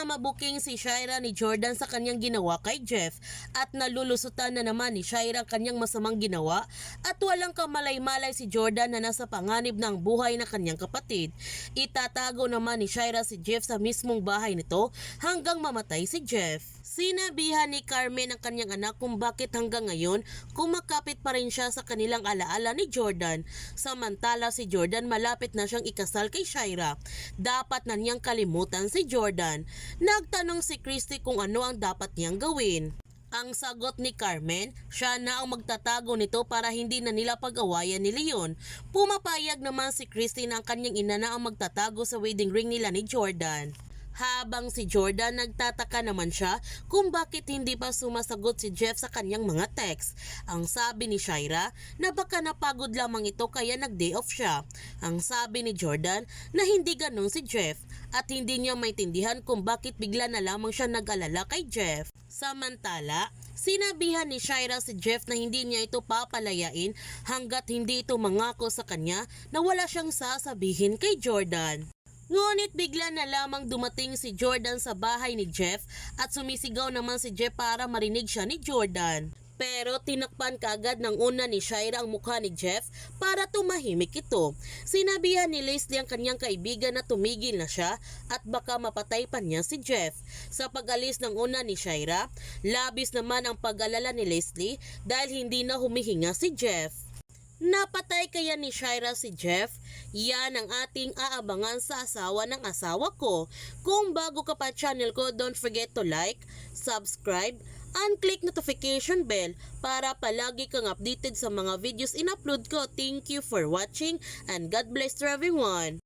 mabuking si Shaira ni Jordan sa kanyang ginawa kay Jeff at nalulusutan na naman ni Shaira ang kanyang masamang ginawa at walang kamalay-malay si Jordan na nasa panganib ng buhay na kanyang kapatid. Itatago naman ni Shaira si Jeff sa mismong bahay nito hanggang mamatay si Jeff. Sinabihan ni Carmen ang kanyang anak kung bakit hanggang ngayon kumakapit pa rin siya sa kanilang alaala ni Jordan. Samantala si Jordan malapit na siyang ikasal kay Shaira. Dapat na niyang kalimutan si Jordan. Nagtanong si Christy kung ano ang dapat niyang gawin. Ang sagot ni Carmen, siya na ang magtatago nito para hindi na nila pag-awayan ni Leon. Pumapayag naman si Christy na ang kanyang ina na ang magtatago sa wedding ring nila ni Jordan. Habang si Jordan nagtataka naman siya kung bakit hindi pa sumasagot si Jeff sa kanyang mga text. Ang sabi ni Shaira na baka napagod lamang ito kaya nag-day off siya. Ang sabi ni Jordan na hindi ganun si Jeff at hindi niya maintindihan kung bakit bigla na lamang siya nag-alala kay Jeff. Samantala, sinabihan ni Shaira si Jeff na hindi niya ito papalayain hanggat hindi ito mangako sa kanya na wala siyang sasabihin kay Jordan. Ngunit bigla na lamang dumating si Jordan sa bahay ni Jeff at sumisigaw naman si Jeff para marinig siya ni Jordan. Pero tinakpan kaagad ng una ni Shaira ang mukha ni Jeff para tumahimik ito. Sinabihan ni Leslie ang kanyang kaibigan na tumigil na siya at baka mapatay pa niya si Jeff. Sa pag-alis ng una ni Shaira, labis naman ang pag-alala ni Leslie dahil hindi na humihinga si Jeff. Napatay kaya ni Shaira si Jeff? Yan ang ating aabangan sa asawa ng asawa ko. Kung bago ka pa channel ko, don't forget to like, subscribe, and click notification bell para palagi kang updated sa mga videos in-upload ko. Thank you for watching and God bless to everyone.